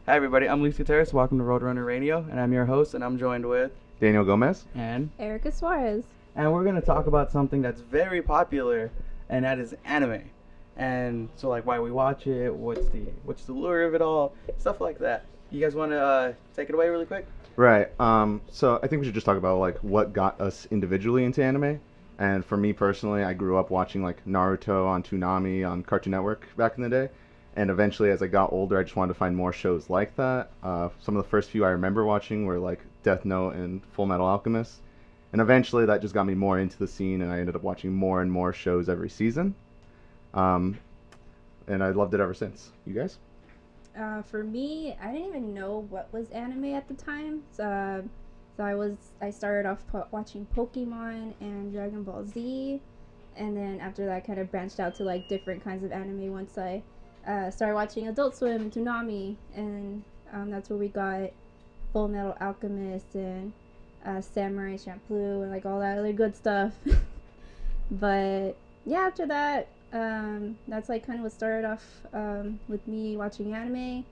Hi everybody, I'm Luis Gutierrez. Welcome to Roadrunner Radio, and I'm your host, and I'm joined with Daniel Gomez. and Erica Suarez. and we're gonna talk about something that's very popular, and that is anime. And so, like, why we watch it, what's the lure of it all, stuff like that. You guys want to take it away really quick? Right. So I think we should just talk about like what got us individually into anime. And for me personally, I grew up watching like Naruto on Toonami on Cartoon Network back in the day. And eventually, as I got older, I just wanted to find more shows like that. Some of the first few I remember watching were like Death Note and Full Metal Alchemist. And eventually, that just got me more into the scene, and I ended up watching more and more shows every season. Um, and I loved it ever since. You guys? For me, I didn't even know what was anime at the time. So I started off watching Pokemon and Dragon Ball Z, and then after that, kind of branched out to like different kinds of anime. Once I started watching Adult Swim and Toonami, and that's where we got Full Metal Alchemist and Samurai Champloo and like all that other good stuff. But yeah, after that, that's like kind of what started off with me watching anime.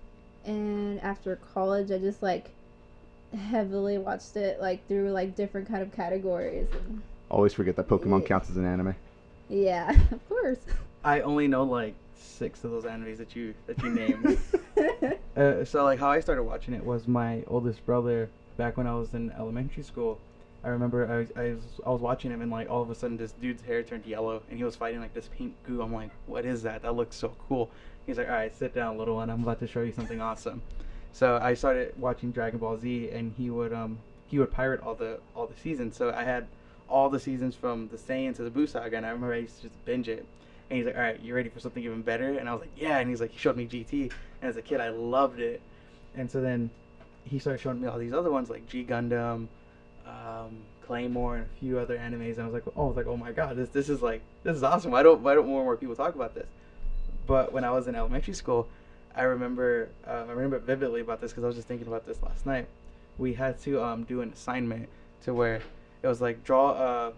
And after college, I just like heavily watched it like through like different kind of categories. And, Always forget that Pokemon counts as an anime. yeah, of course. I only know like 6 of those animes that you named. So like how I started watching it was my oldest brother back when I was in elementary school. I remember I was watching him, and like all of a sudden this dude's hair turned yellow and he was fighting like this pink goo. I'm like, what is that? That looks so cool. He's like, all right, sit down, little one. I'm about to show you something awesome. So I started watching Dragon Ball Z, and he would pirate all the seasons. So I had all the seasons from the Saiyan to the Buu Saga, and I remember I used to just binge it. And he's like, all right, you ready for something even better? And I was like, yeah. And he's like, he showed me GT, and as a kid I loved it. And so then he started showing me all these other ones like G Gundam, Claymore, and a few other animes. And I was like, oh my god, this is awesome. Why don't more people talk about this? But when I was in elementary school, I remember vividly about this because I was just thinking about this last night. We had to do an assignment to where it was like draw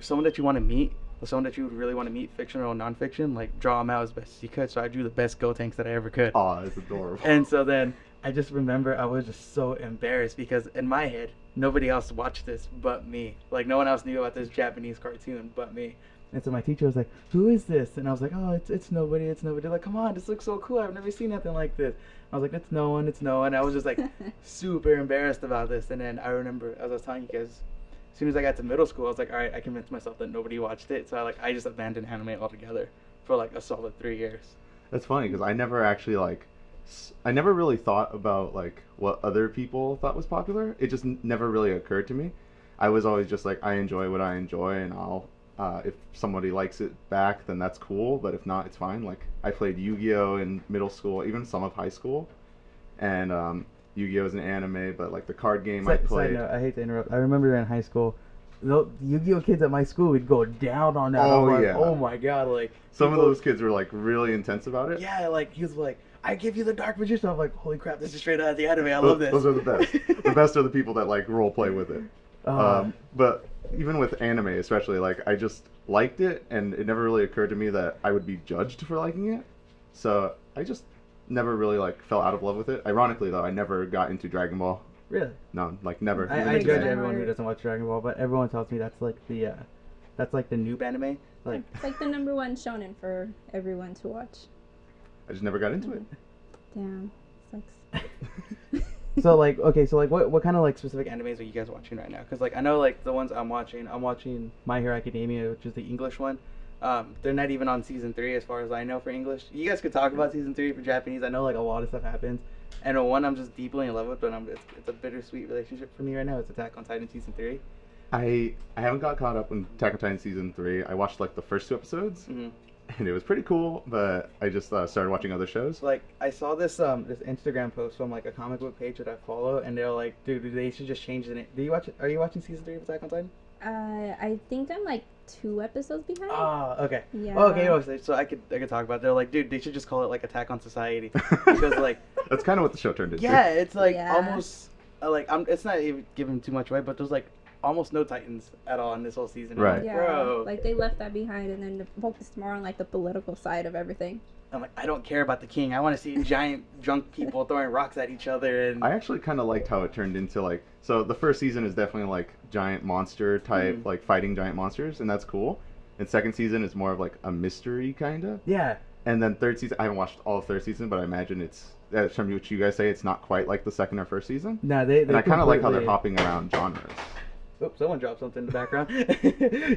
someone that you want to meet, or someone that you would really want to meet, fiction or nonfiction, like draw them out as best as you could. So I drew the best Gotenks that I ever could. Aw, it's adorable. And so then I just remember I was just so embarrassed because in my head nobody else watched this but me. Like no one else knew about this Japanese cartoon but me. And so my teacher was like, "Who is this?" And I was like, "Oh, it's nobody. It's nobody." They're like, "Come on, this looks so cool. I've never seen nothing like this." I was like, "It's no one. It's no one." I was just like super embarrassed about this. And then I remember, as I was telling you guys, as soon as I got to middle school, I was like, "All right," I convinced myself that nobody watched it. So I just abandoned anime altogether for like a solid 3 years. That's funny because I never actually like, I never really thought about like what other people thought was popular. It just never really occurred to me. I was always just like, I enjoy what I enjoy, and if somebody likes it back, then that's cool. But if not, it's fine. Like I played Yu-Gi-Oh in middle school, even some of high school, and Yu-Gi-Oh is an anime, but like the card game I played. Side note, I hate to interrupt. I remember in high school, the Yu-Gi-Oh kids at my school would go down on that. Oh, I'm like, yeah. oh my god, like Some people, of those kids were like really intense about it. yeah, like he was like, I give you the Dark Magician. I'm like, holy crap, this is straight out of the anime. I love this. Those are the best. The best are the people that like role play with it. Uh, But even with anime, especially, like I just liked it, and it never really occurred to me that I would be judged for liking it. So I just never really like fell out of love with it. Ironically, though, I never got into Dragon Ball. Really? No, like never. I Breaks judge my everyone who heart. doesn't watch Dragon Ball, but everyone tells me that's like the noob anime. Like, It's like the number one shonen for everyone to watch. I just never got into it. Damn, sucks. so like, okay, so like, what kind of like specific animes are you guys watching right now? Because like, I know like the ones I'm watching My Hero Academia, which is the English one. They're not even on season 3 as far as I know for English. You guys could talk about season 3 for Japanese. I know like a lot of stuff happens. And the one I'm just deeply in love with, but it's a bittersweet relationship for me right now. It's Attack on Titan season 3. I haven't got caught up in Attack on Titan season 3. I watched like the first 2 episodes, Mm-hmm. and it was pretty cool. But I just started watching other shows. Like I saw this Instagram post from like a comic book page that I follow, and they're like, dude, they should just change the name. Do you watch it? Are you watching season 3 of Attack on Titan? I think I'm like 2 episodes behind. Ah, okay. Yeah. Oh, okay, so I could talk about it. They're like, dude, they should just call it like Attack on Society because like That's kind of what the show turned into. yeah, it's like Yeah. almost like it's not even giving too much away, but there's like almost no Titans at all in this whole season. I'm Right. like, Yeah, bro. like they left that behind and then focused more on like the political side of everything. I'm like, I don't care about the king. I want to see giant drunk people throwing rocks at each other. And I actually kind of liked how it turned into like, so the first season is definitely like giant monster type, like fighting giant monsters, and that's cool. And second season is more of like a mystery kind of. yeah. And then third season, I haven't watched all of third season, but I imagine it's, from what you guys say, it's not quite like the second or first season. No, they And I kind of like how they're hopping around genres. Oops, someone dropped something in the background.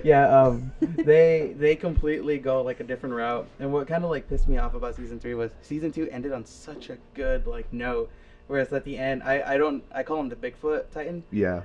Yeah, they completely go like a different route. And what kind of like pissed me off about season 3 was season 2 ended on such a good like note. Whereas at the end, I call him the Bigfoot Titan. Yeah.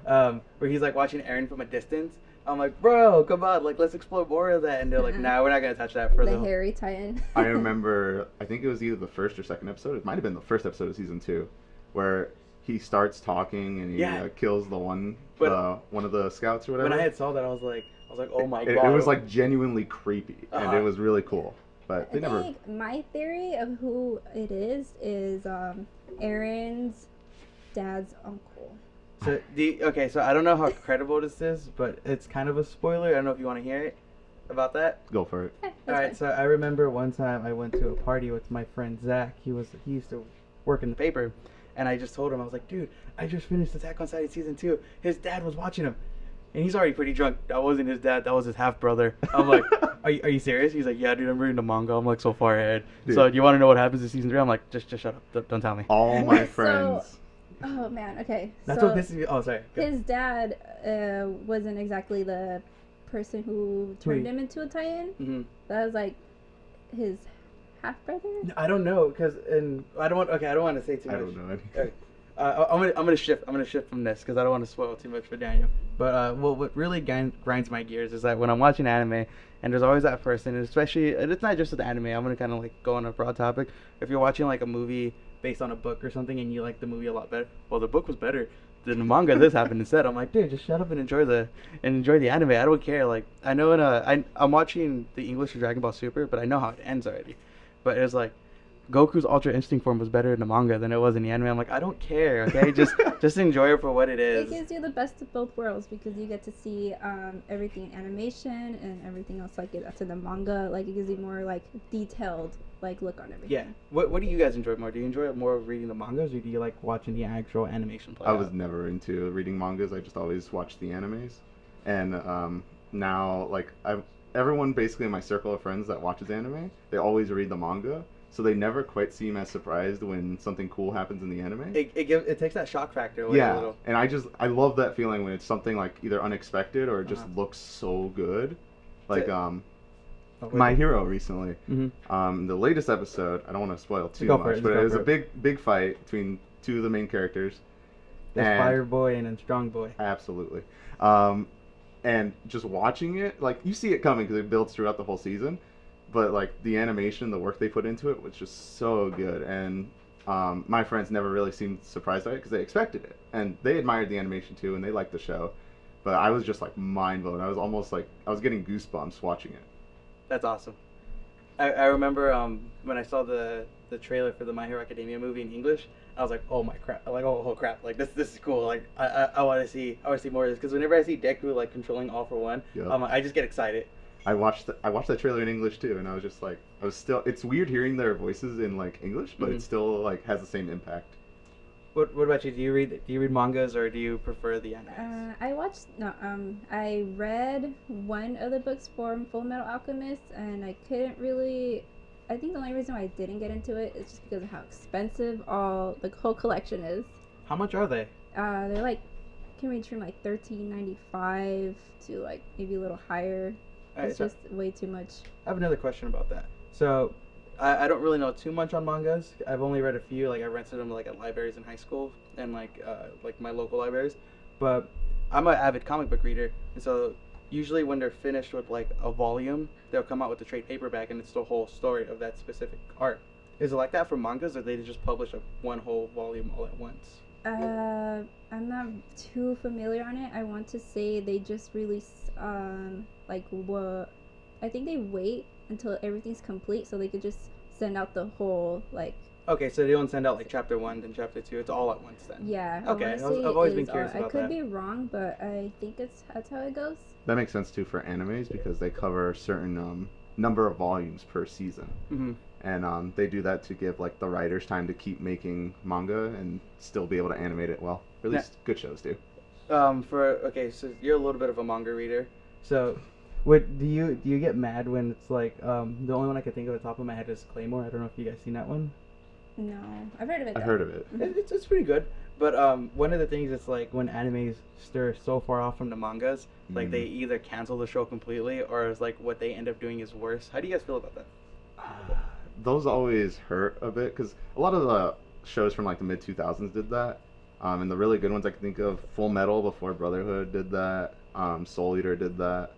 Where he's like watching Aaron from a distance. I'm like, bro, come on, like let's explore more of that. And they're like, nah, we're not gonna touch that for the hairy Titan. I remember, I think it was either the first or second episode. It might have been the first episode of season 2, where he starts talking and he kills the one of the scouts or whatever. When I had saw that, I was like, oh my god. It was like genuinely creepy, and it was really cool. But they never. Think my theory of who it is Aaron's dad's uncle. So so I don't know how credible this is, but it's kind of a spoiler. I don't know if you want to hear it about that. Go for it. Okay, all right. fine. So I remember one time I went to a party with my friend Zach. He used to work in the paper, and I just told him, I was like, dude, I just finished Attack on Titan season 2. His dad was watching him, and he's already pretty drunk. That wasn't his dad. That was his half brother. I'm like, are you serious? He's like, yeah, dude, I'm reading the manga. I'm like so far ahead. Dude. So do you want to know what happens in season 3? I'm like, just shut up. Don't tell me. All my friends. Oh man, okay. That's what pisses me. Oh, sorry. His dad wasn't exactly the person who turned him into a Titan. Mm-hmm. That was like his half brother. I don't know, I don't want to say too much. I don't know. Okay. I'm gonna shift from this because I don't want to spoil too much for Daniel. But what really grinds my gears is that when I'm watching anime, and there's always that person, and especially, and it's not just with anime. I'm gonna kind of like go on a broad topic. If you're watching like a movie based on a book or something, and you like the movie a lot better, well, the book was better than the manga. This happened instead. I'm like, dude, just shut up and enjoy the anime. I don't care. Like, I know I'm watching the English of Dragon Ball Super, but I know how it ends already. But it was like, Goku's Ultra Instinct form was better in the manga than it was in the anime. I'm like, I don't care, okay? just enjoy it for what it is. It gives you the best of both worlds because you get to see everything in animation and everything else like that's in the manga. Like, it gives you more like detailed like look on everything. Yeah. What do you guys enjoy more? Do you enjoy more reading the mangas, or do you like watching the actual animation play I out? was never into reading mangas. I just always watched the animes. And now, like, everyone basically in my circle of friends that watches anime, they always read the manga. So they never quite seem as surprised when something cool happens in the anime. It takes that shock factor away a little. And I love that feeling when it's something like either unexpected or it just looks so good. Like My Hero recently. Mm-hmm. The latest episode, I don't want to spoil too much, but it was a big fight between two of the main characters. There's Fire Boy and then Strong Boy. Absolutely. And just watching it, like, you see it coming because it builds throughout the whole season. But like the animation, the work they put into it was just so good, and my friends never really seemed surprised by it because they expected it, and they admired the animation too, and they liked the show. But I was just like mind blown. I was almost like I was getting goosebumps watching it. That's awesome. I remember when I saw the trailer for the My Hero Academia movie in English, I was like, oh my crap! Like, oh crap! Like this is cool. Like I want to see more of this because whenever I see Deku like controlling All For One, I just get excited. I watched that trailer in English too, and I was just like, it's weird hearing their voices in like English, but it still like has the same impact. What about you? Do you read mangas or do you prefer the anime? I read one of the books from Full Metal Alchemist, and I couldn't really. I think the only reason why I didn't get into it is just because of how expensive the whole collection is. How much are they? They're like can range from like $13.95 to like maybe a little higher. It's just way too much. I have another question about that. So, I don't really know too much on mangas. I've only read a few. Like, I rented them like at libraries in high school and like my local libraries. But I'm an avid comic book reader, and so usually when they're finished with like a volume, they'll come out with a trade paperback, and it's the whole story of that specific art. Is it like that for mangas, or they just publish one whole volume all at once? I'm not too familiar on it. I want to say they just release I think they wait until everything's complete so they could just send out the whole like. Okay, so they don't send out like chapter 1 then chapter 2. It's all at once then. Yeah. Okay, I've always been curious about that. I could be wrong, but I think that's how it goes. That makes sense too for animes because they cover a certain number of volumes per season. Mm-hmm. and they do that to give like the writers time to keep making manga and still be able to animate it well. Or at least good shows do. So you're a little bit of a manga reader. So, what do you get mad when it's like the only one I could think of at the top of my head is Claymore. I don't know if you guys seen that one. No, I've heard of it. I've heard of it. It's pretty good. But one of the things is like when animes stir so far off from the mangas, like they either cancel the show completely or it's like what they end up doing is worse. How do you guys feel about that? Those always hurt a bit because a lot of the shows from like the mid 2000s did that. And the really good ones I can think of, Full Metal before Brotherhood did that. Soul Eater did that,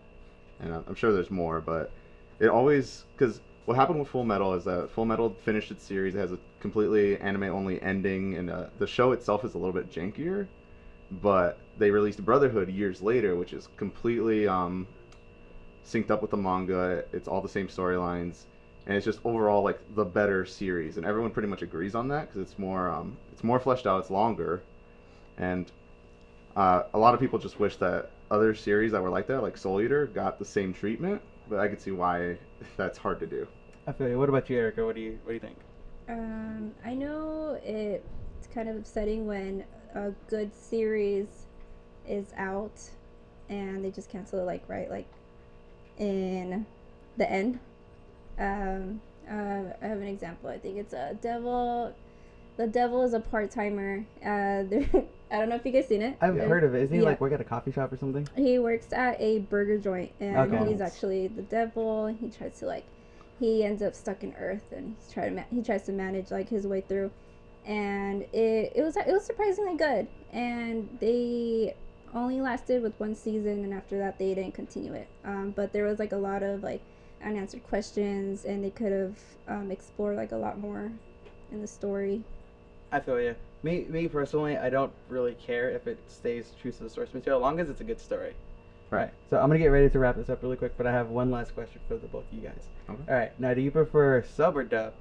and I'm sure there's more. But it always, because what happened with Full Metal is that Full Metal finished its series. It has a completely anime-only ending, and the show itself is a little bit jankier. But they released Brotherhood years later, which is completely synced up with the manga. It's all the same storylines, and it's just overall like the better series. And everyone pretty much agrees on that because it's more fleshed out. It's longer, and a lot of people just wish that other series that were like that, like Soul Eater, got the same treatment. But I could see why that's hard to do. I feel you. What about you, Erica? What do you think? I know it's kind of upsetting when a good series is out and they just cancel it like in the end. I have an example. I think it's a Devil. The Devil is a part-timer. I don't know if you guys seen it. I've heard of it. Isn't he like work at a coffee shop or something? He works at a burger joint, and Okay. he's actually the devil. He ends up stuck in Earth, and he tries to manage like his way through, and it was surprisingly good. And they only lasted with one season, and after that they didn't continue it. But there was like a lot of like unanswered questions, and they could have explored like a lot more in the story. I feel you. Me personally, I don't really care if it stays true to the source material, as long as it's a good story. Right. So I'm gonna get ready to wrap this up really quick, but I have one last question for the both of you guys. Okay. All right. Now, do you prefer sub or dub?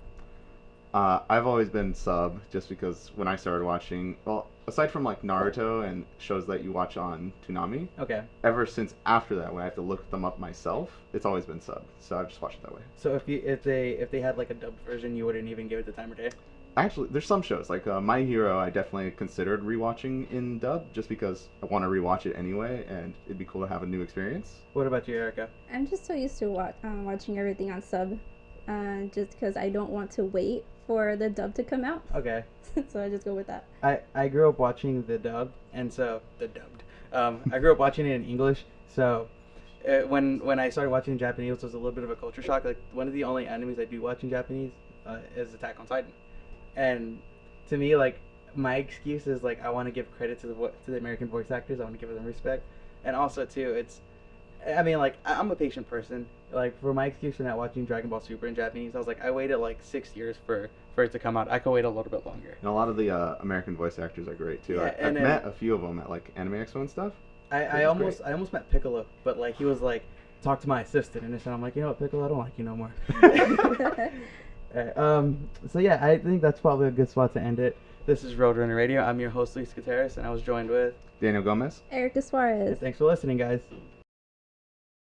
I've always been sub just because when I started watching, well, aside from like Naruto and shows that you watch on Toonami, Okay. ever since after that, when I have to look them up myself, it's always been sub. So I've just watched it that way. So if they had like a dubbed version, you wouldn't even give it the time of day? Actually, there's some shows like My Hero. I definitely considered rewatching in dub just because I want to rewatch it anyway, and it'd be cool to have a new experience. What about you, Erica? I'm just so used to watching everything on sub, just because I don't want to wait for the dub to come out. Okay. So I just go with that. I grew up watching the dub, and so the dubbed. I grew up watching it in English, so when I started watching Japanese, it was a little bit of a culture shock. Like one of the only animes I do watch in Japanese is Attack on Titan, and to me, like my excuse is like I want to give credit to the American voice actors. I want to give them respect, and also too, I mean, like I'm a patient person. Like for my excuse for not watching Dragon Ball Super in Japanese, I was like I waited like 6 years for it to come out. I could wait a little bit longer. And a lot of the American voice actors are great too. Yeah, I've met a few of them at like Anime Expo and stuff. I almost met Piccolo, but like he was like, talk to my assistant, and I'm like, you know what, Piccolo, I don't like you no more. Alright, so yeah, I think that's probably a good spot to end it. This is Roadrunner Radio. I'm your host, Luis Gutierrez, and I was joined with Daniel Gomez. Erica Suarez. Thanks for listening, guys.